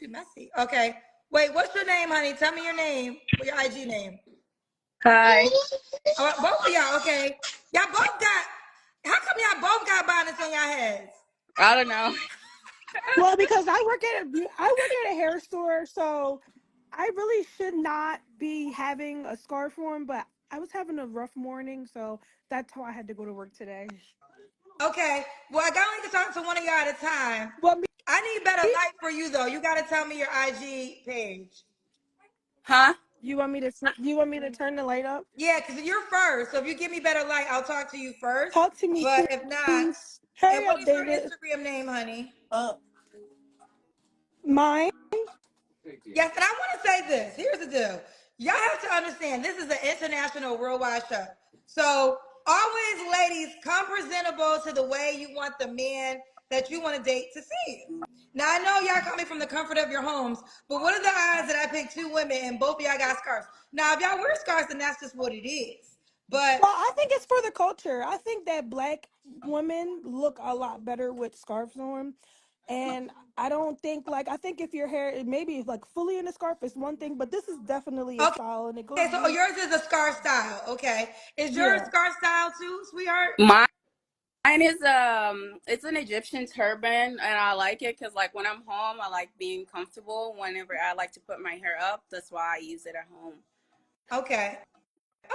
too messy. Okay. Wait, what's your name, honey? Tell me your name. What your IG name? Hi. All right, both of y'all, okay. Y'all both got, how come y'all both got bonnets on y'all heads? I don't know. Well, because I work at a hair store, so I really should not be having a scarf on, but I was having a rough morning, so that's how I had to go to work today. Okay. Well, I only can talk to one of y'all at a time. Well, me, I need better light for you, though. You got to tell me your IG page. Huh? you want me to turn the light up? Yeah, because you're first. So if you give me better light, I'll talk to you first. Talk to me, But if not, please. and Hurry what up, is your David. Instagram name, honey? Mine? Yes, and I want to say this. Here's the deal. Y'all have to understand this is an international worldwide show. So always, ladies, come presentable to the way you want the man that you want to date to see you. Now I know y'all coming from the comfort of your homes, but what are the odds that I picked two women and both of y'all got scarves? Now, if y'all wear scarves, then that's just what it is. But Well, I think it's for the culture. I think that black women look a lot better with scarves on. And I don't think I think if your hair maybe like fully in a scarf is one thing, but this is definitely a style and it goes okay, so really yours is a scarf style. Okay, is yours yeah. scarf style too, sweetheart? Mine is it's an Egyptian turban, and I like it because like when I'm home, I like being comfortable. Whenever I like to put my hair up, that's why I use it at home. Okay.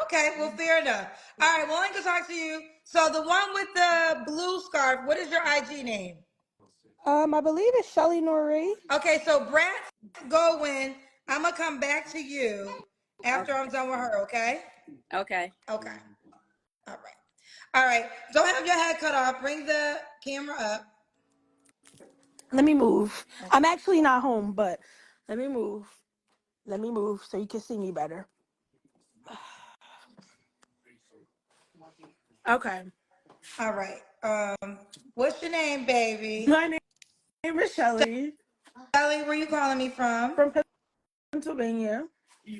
Okay, well, fair enough. All right, well, I can talk to you. So the one with the blue scarf, what is your IG name? I believe it's Shelly Norrie. Okay, so Brat's going. I'm gonna come back to you after I'm Okay. done with her. Okay. Okay. Okay. All right. All right. Don't have your head cut off. Bring the camera up. Let me move. Okay. I'm actually not home, but let me move. Let me move so you can see me better. Okay. All right. What's your name, baby? My name is Shelly Shelly, where you calling me from? from Pennsylvania,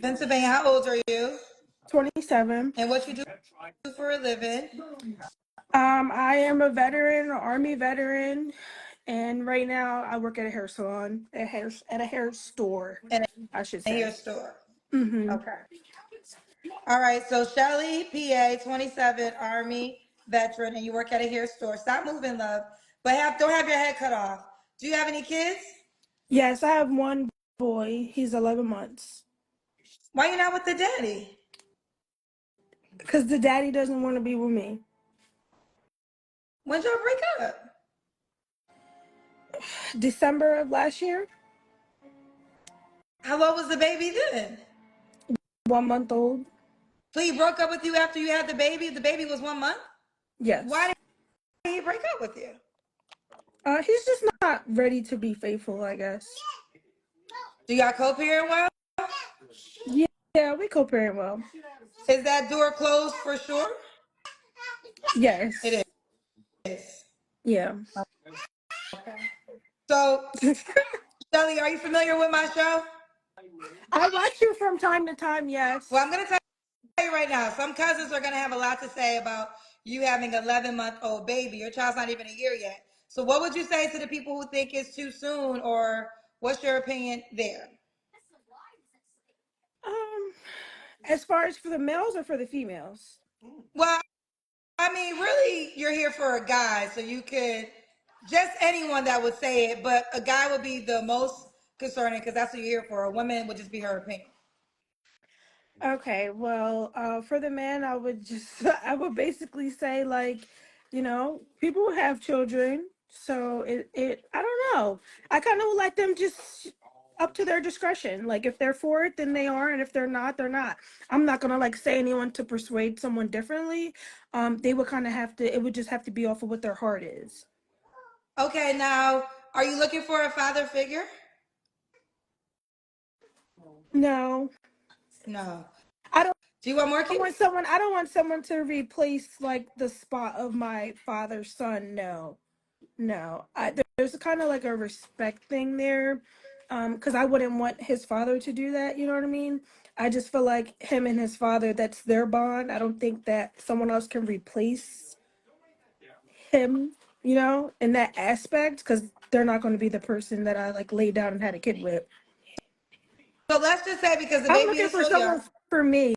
Pennsylvania. How old are you? 27. And what you do for a living? I am a veteran, an Army veteran, and right now I work at a hair salon, at a hair store, And I should a say. hair store. Mm-hmm. Okay. All right, so Shelly, PA, 27, Army veteran, and you work at a hair store. Stop moving, love. But don't have your head cut off. Do you have any kids? Yes, I have one boy. He's 11 months. Why you not with the daddy? Because the daddy doesn't want to be with me. When'd y'all break up? December of last year, How old was the baby then? 1 month old. So he broke up with you after you had the baby? The baby was 1 month? Why Yes. did he break up with you? He's just not ready to be faithful, I guess. Do y'all co-parent well? Yeah, we co-parent well. Is that door closed for sure? It Yes. is. Yeah. Okay. So, Shelly, are you familiar with my show? I watch you from time to time, Well, yes. I'm gonna tell you right now, some cousins are gonna have a lot to say about you having an 11-month-old baby. Your child's not even a year yet. So, what would you say to the people who think it's too soon, or what's your opinion there? Um, as far as for the males or for the females? Well, I mean, really, you're here for a guy, so you could just anyone that would say it, but a guy would be the most concerning because that's what you're here for. A woman would just be her opinion. Okay, well, for the man, I would just, I would basically say, like, people have children, so I don't know. I kind of let them just up to their discretion. Like, if they're for it, then they are, and if they're not, they're not. I'm not gonna like say anyone to persuade someone differently. They would kind of have to. It would just have to be off of what their heart is. Okay, now, are you looking for a father figure? No, No. I don't. Do you want more I kids? want someone. I don't want someone to replace like the spot of my father's son. No. No, there's kind of like a respect thing there, because I wouldn't want his father to do that. You know what I mean? I just feel like him and his father, that's their bond. I don't think that someone else can replace him. In that aspect, because they're not going to be the person that I like laid down and had a kid with. So let's just say because the I'm baby looking is for so young. someone for me.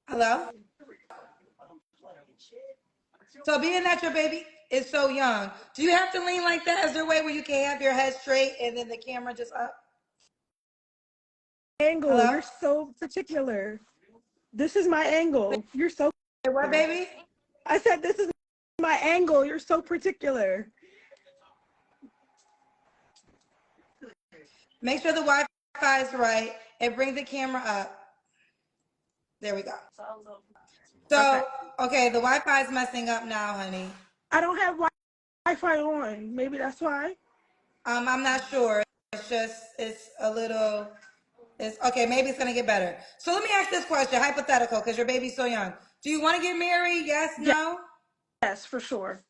Hello? So being that your baby is so young, do you have to lean like that? Is there a way where you can have your head straight and then the camera just up? Angle, Hello? you're so particular. This is my angle. You're so. Hey, what, baby? I said this is my angle. You're so particular. Make sure the Wi-Fi is right and bring the camera up. There we go. Okay. So, okay, the Wi-Fi is messing up now, honey. I don't have Wi-Fi on. Maybe that's why. I'm not sure. It's a little, it's okay. Maybe it's gonna get better. So let me ask this question, hypothetical, because your baby's so young. Do you want to get married? Yes, no. Yes, for sure.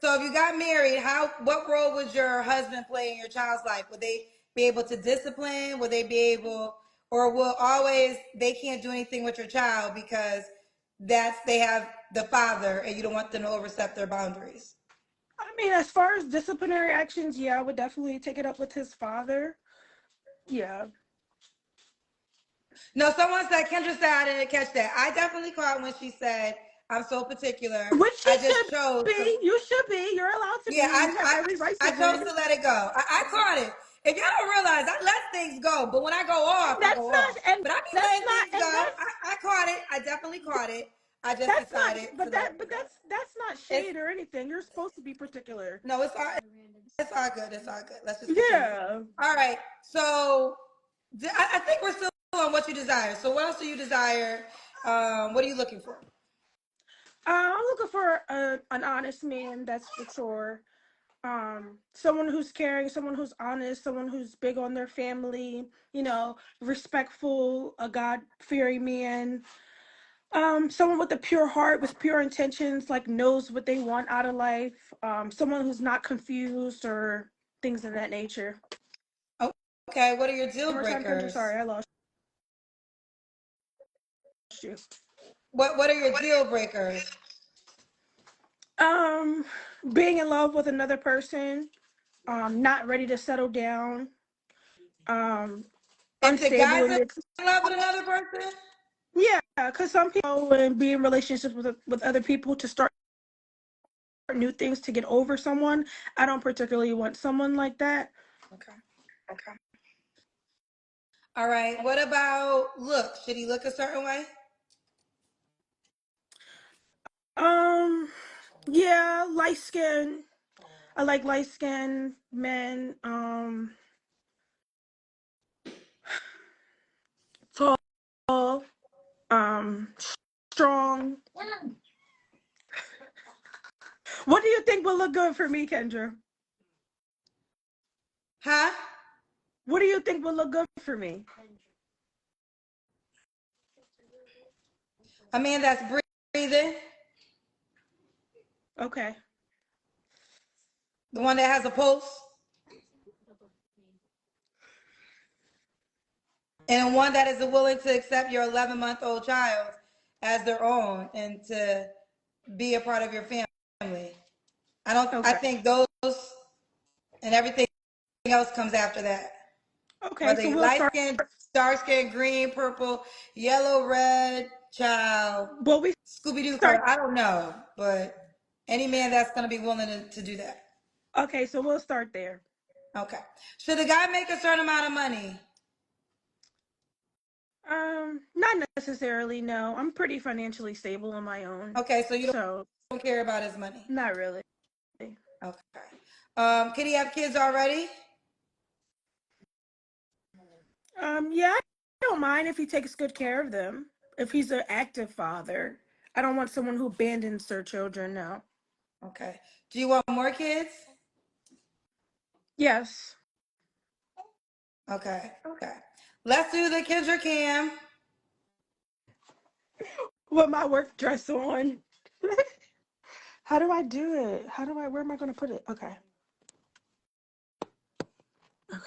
So if you got married, what role would your husband play in your child's life? Would they be able to discipline? Would they be able, or will always they can't do anything with your child because they have the father and you don't want them to overstep their boundaries? I mean, as far as disciplinary actions, yeah, I would definitely take it up with his father. Yeah. No, someone said Kendra said I didn't catch that. I definitely caught when she said I'm so particular. Which she I just should chose to. be. You should be. You're allowed to Yeah, be. You have every right I to chose be. to let it go. I caught it. If y'all don't realize, I let things go. But when I go off, And I that's go off. not and But I be that's letting things not go. and I caught it. I definitely caught it. I just that's not decided to but let that it but go. that's not It's shade or anything. You're supposed to be particular. no, it's all good. It's all good. Let's just continue. Yeah. All right. So I think we're still on what you desire. So what else do you desire? What are you looking for? I'm looking for an honest man, that's for sure. Someone who's caring, someone who's honest, someone who's big on their family, respectful, a God-fearing man. Someone with a pure heart, with pure intentions, like knows what they want out of life. Someone who's not confused or things of that nature. Oh, okay. What are your deal One more time, Kendra. breakers? Sorry, I lost you. What are your deal breakers? Um, Being in love with another person. Not ready to settle down. Um, If the Unstable guy's in in their. love with another person? Yeah, because some people and be in relationships with other people to start new things to get over someone. I don't particularly want someone like that. Okay. All right. What about look? Should he look a certain way? Um, yeah, light skin. I like light skin men. Tall. Um, Strong. What do you think will look good for me, Kendra? Huh? What do you think will look good for me? A man that's breathing, Okay. the one that has a pulse, and one that is willing to accept your 11-month-old child as their own and to be a part of your family. I Okay. think those and everything else comes after that. Okay. Whether So you we'll light start. skin, dark skin, green, purple, yellow, red, child, Well, we Scooby Doo start. color, I don't know, but any man that's going to be willing to do that. Okay, so we'll start there. Okay. Should the guy make a certain amount of money? Not necessarily. No, I'm pretty financially stable on my own, Okay, so you so don't care about his money. not really. Okay. Can he have kids already? Yeah, I don't mind if he takes good care of them. If he's an active father, I don't want someone who abandons their children now. Okay. Do you want more kids? Yes. Okay. Okay. Let's do the Kendra Cam. With my work dress on. How do I do it? Where am I going to put it? Okay. Okay.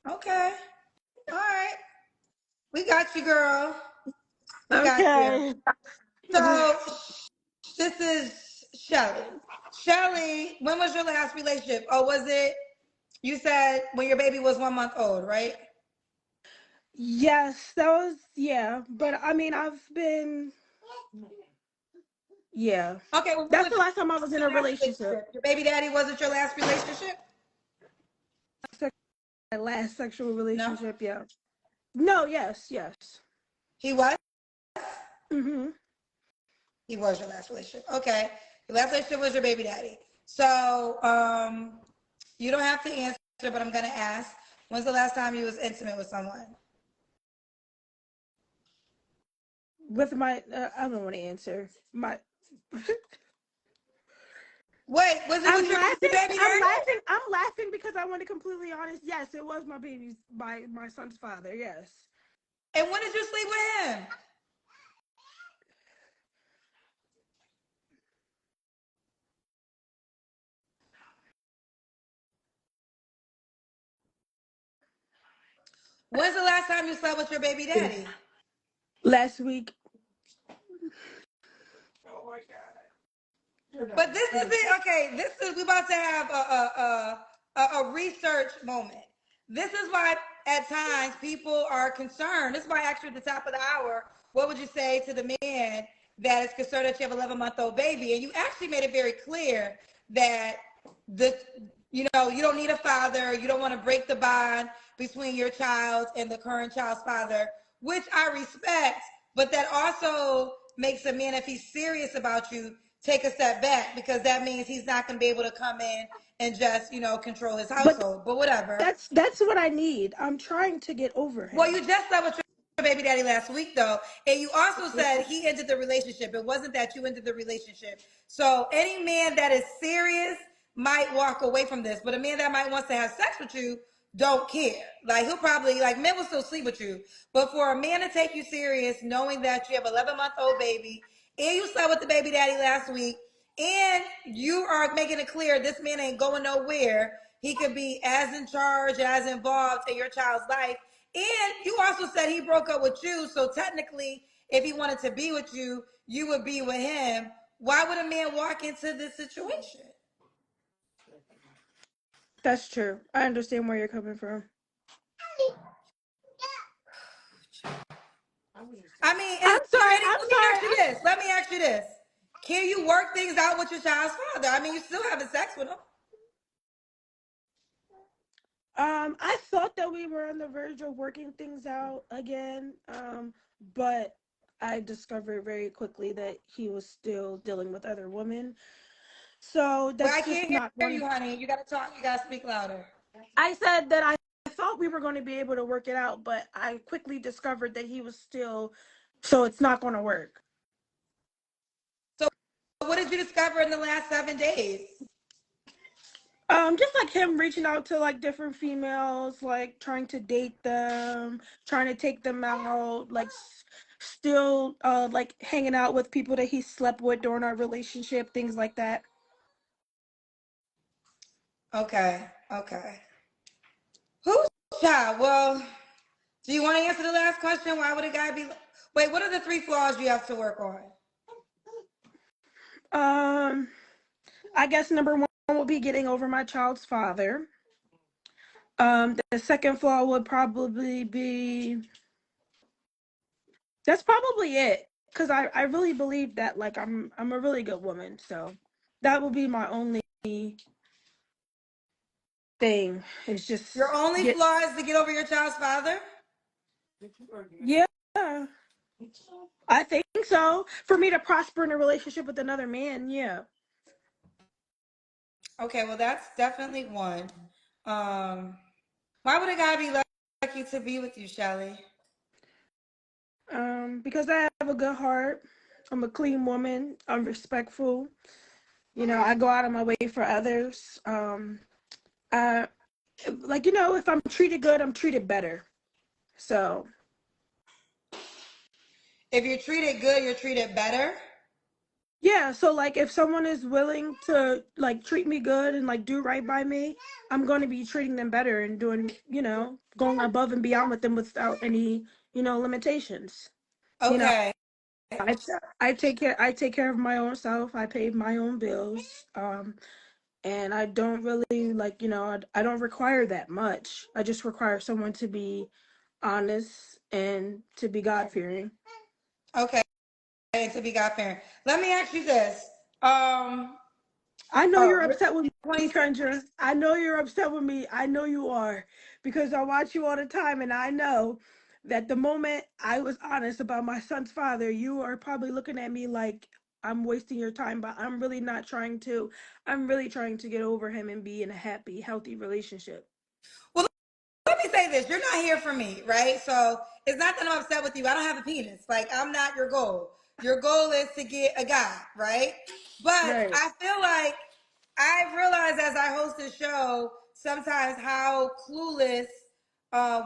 Okay. All right. We got you, girl. We got you. Okay. So this is Shelly. Shelly, when was your last relationship? Oh, was it, you said when your baby was 1 month old, right? Yes, that was, yeah. But I mean, I've been, yeah. Okay, well, what That's was the last time I was in your a last relationship. relationship? Your baby daddy wasn't your last relationship? My last sexual No? relationship, yeah. No, yes, yes. He was? Mhm. He was your last relationship. Okay. Your last relationship was your baby daddy. So, you don't have to answer, but I'm gonna ask. When's the last time you was intimate with someone? With my, I don't want to answer. My, Wait, was it with your baby daddy? I'm laughing because I want to completely honest. Yes, it was my baby's, my son's father. Yes. And when did you sleep with him? When's the last time you slept with your baby daddy? Last week. But this is it. Okay, this is, we about to have a research moment. This is why at times people are concerned. This is why I asked you at the top of the hour, what would you say to the man that is concerned that you have an 11-month-old baby? And you actually made it very clear that the, you don't need a father. You don't want to break the bond between your child and the current child's father, which I respect. But that also makes a man, if he's serious about you, take a step back, because that means he's not going to be able to come in and just, control his But household. But whatever. that's what I need. I'm trying to get over Well, him. you just said with your baby daddy last week, though, and you also said he ended the relationship. It wasn't that you ended the relationship. So any man that is serious might walk away from this, but a man that might wants to have sex with you don't care. Like, he'll probably, like, men will still sleep with you, but for a man to take you serious, knowing that you have an 11-month-old baby and you slept with the baby daddy last week, and you are making it clear this man ain't going nowhere. He could be as in charge, as involved in your child's life. And you also said he broke up with you. So technically, if he wanted to be with you, you would be with him. Why would a man walk into this situation? That's true. I understand where you're coming from. I mean, is I'm there sorry. any, I'm let me sorry. ask you this. Let me ask you this. Can you work things out with your child's father? I mean, you still having sex with him. I thought that we were on the verge of working things out again. But I discovered very quickly that he was still dealing with other women. So Well, that's I just can't not hear one. you, honey. You got to talk. You got to speak louder. I said that I thought we were going to be able to work it out, but I quickly discovered that he was still, so it's not going to work. So what did you discover in the last 7 days? Just like him reaching out to like different females, like trying to date them, trying to take them out, like still like hanging out with people that he slept with during our relationship, things like that. Okay. Okay. Who's child? Well, do you want to answer the last question? Why would a guy be? Wait, what are the 3 flaws you have to work on? Um, I guess number one will be getting over my child's father. The second flaw would probably be, that's probably it, because I really believe that like I'm a really good woman, so that would be my only thing. It's Your just only get, flaw is to get over your child's father? yeah, I think so. For me to prosper in a relationship with another man, yeah. Okay, well, that's definitely one. Um, why would a guy be lucky to be with you, Shelly? Because I have a good heart. I'm a clean woman. I'm respectful. I go out of my way for others. I like, if I'm treated good, I'm treated better. So If you're treated good, you're treated better. yeah, so like if someone is willing to like treat me good and like do right by me, I'm going to be treating them better and doing, going above and beyond with them without any, limitations. You know, Okay. I I take care of my own self. I pay my own bills. And I don't really like, I don't require that much. I just require someone to be honest and to be God fearing. Okay, and to be God fearing. Let me ask you this. Um, I know oh, you're you're upset with me, 26. Kendra. I know you're upset with me. I know you are because I watch you all the time, and I know that the moment I was honest about my son's father, you are probably looking at me like I'm wasting your time, but I'm really not trying to. I'm really trying to get over him and be in a happy, healthy relationship. Well, let me say this. You're not here for me, right? So it's not that I'm upset with you. I don't have a penis. Like, I'm not your goal. Your goal is to get a guy, right? But Right. I feel like I realize as I host this show sometimes how clueless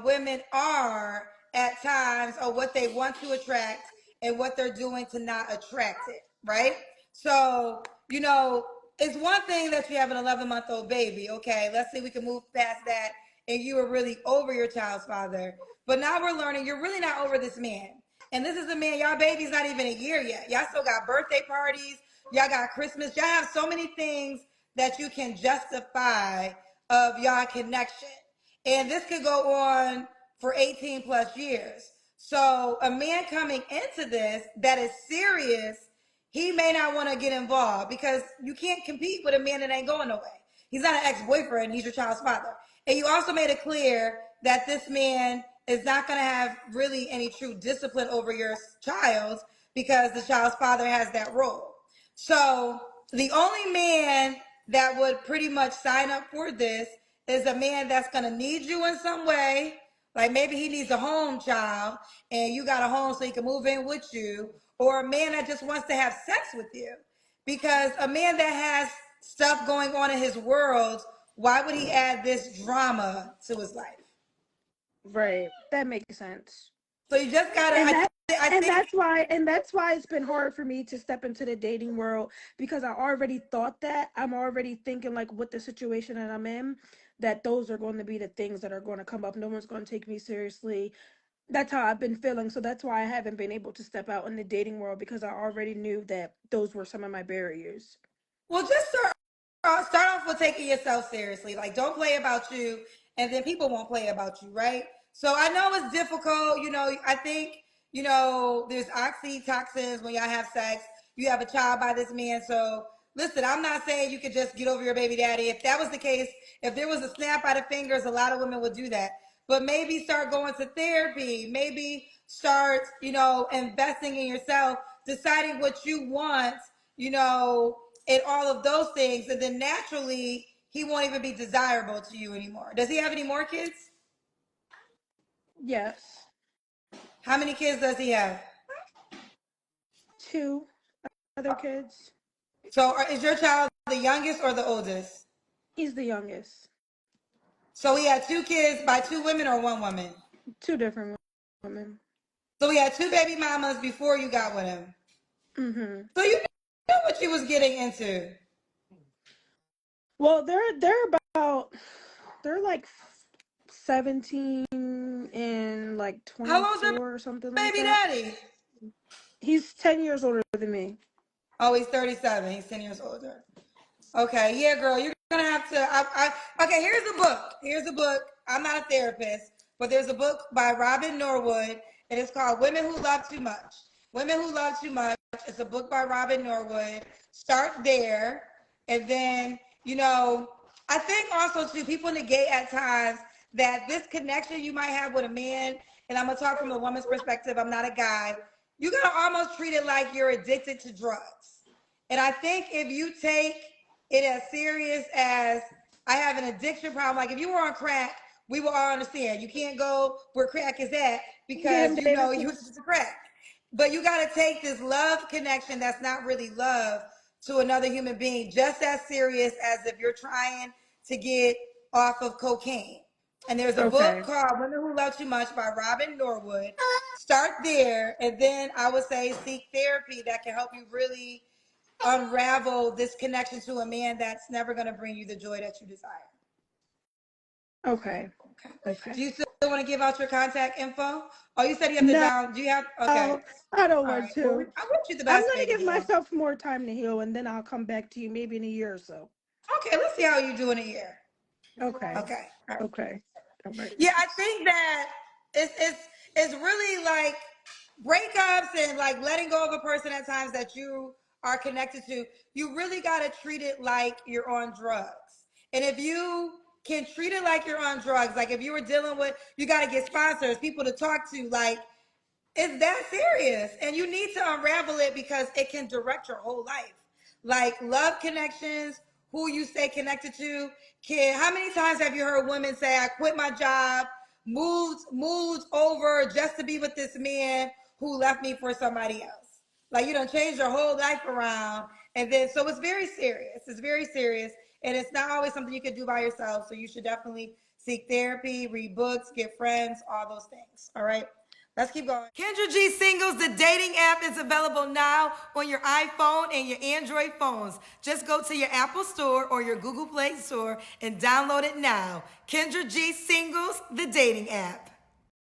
women are at times of what they want to attract and what they're doing to not attract it, right? So, it's one thing that you have an 11-month-old baby. Okay, let's see, we can move past that and you were really over your child's father. But now we're learning you're really not over this man. And this is a man, y'all baby's not even a year yet. Y'all still got birthday parties, y'all got Christmas, y'all have so many things that you can justify of y'all connection. And this could go on for 18 plus years. So a man coming into this that is serious, he may not want to get involved because you can't compete with a man that ain't going nowhere. He's not an ex-boyfriend, he's your child's father. And you also made it clear that this man is not going to have really any true discipline over your child because the child's father has that role. So the only man that would pretty much sign up for this is a man that's going to need you in some way. Like maybe he needs a home child and you got a home so he can move in with you, or a man that just wants to have sex with you. Because a man that has stuff going on in his world, why would he add this drama to his life? Right. That makes sense. So you just gotta. and that I and think. that's why it's been hard for me to step into the dating world because I already thought that I'm already thinking like with the situation that I'm in that those are going to be the things that are going to come up. No one's going to take me seriously. That's how I've been feeling, so that's why I haven't been able to step out in the dating world because I already knew that those were some of my barriers. Well, just start off with taking yourself seriously. Like, don't play about you, and then people won't play about you, right? So I know it's difficult. I think there's oxytocins when y'all have sex. You have a child by this man, so listen. I'm not saying you could just get over your baby daddy. If that was the case, if there was a snap out of fingers, a lot of women would do that. But maybe start going to therapy. Maybe start, investing in yourself, deciding what you want, you know, and all of those things, and then naturally he won't even be desirable to you anymore. Does he have any more kids? Yes. How many kids does he have? Two other kids. So is your child the youngest or the oldest? He's the youngest. So he had two kids by two women or one woman? Two different women. So he had two baby mamas before you got with him. Mhm. So you knew what you was getting into. Well, they're like 17 and like How old's your 24 or something like baby that. daddy? He's 10 years older than me. Oh, he's 37. He's 10 years older. Okay, yeah, girl, you're gonna have to. Okay, here's a book. Here's a book. I'm not a therapist, but there's a book by Robin Norwood, and it's called "Women Who Love Too Much." Women Who Love Too Much. It's a book by Robin Norwood. Start there, and then I think also too people negate at times that this connection you might have with a man, and I'm gonna talk from a woman's perspective. I'm not a guy. You gotta almost treat it like you're addicted to drugs. And I think if you take it as serious as I have an addiction problem, like if you were on crack, we will all understand. You can't go where crack is at because Cam you Davis. was just a crack. But you got to take this love connection that's not really love to another human being just as serious as if you're trying to get off of cocaine. And there's a book Okay. called Women Who Love Too Much by Robin Norwood. Start there, and then I would say seek therapy that can help you really unravel this connection to a man that's never going to bring you the joy that you desire. Okay. Okay. Okay. Do you still want to give out your contact info? Oh, you said you have to No, down. Do you have? Okay. I don't All want right. Well, to. I wish you the I'm best, gonna baby give girl. myself more time to heal, and then I'll come back to you maybe in a year or so. Okay. Let's see how you do in a year. Okay. Okay. All right. Okay. All right. Yeah, I think that it's really like breakups and like letting go of a person at times that you are connected to. You really got to treat it like you're on drugs. And if you can treat it like you're on drugs, like if you were dealing with, you got to get sponsors, people to talk to, like it's that serious. And you need to unravel it because it can direct your whole life. Like love connections, who you stay connected to. Can how many times have you heard women say, I quit my job, moved over just to be with this man who left me for somebody else? Like you don't change your whole life around. And then so it's very serious. It's very serious. And it's not always something you can do by yourself. So you should definitely seek therapy, read books, get friends, all those things. All right. Let's keep going. Kendra G Singles, the dating app is available now on your iPhone and your Android phones. Just go to your Apple Store or your Google Play Store and download it now. Kendra G Singles, the dating app.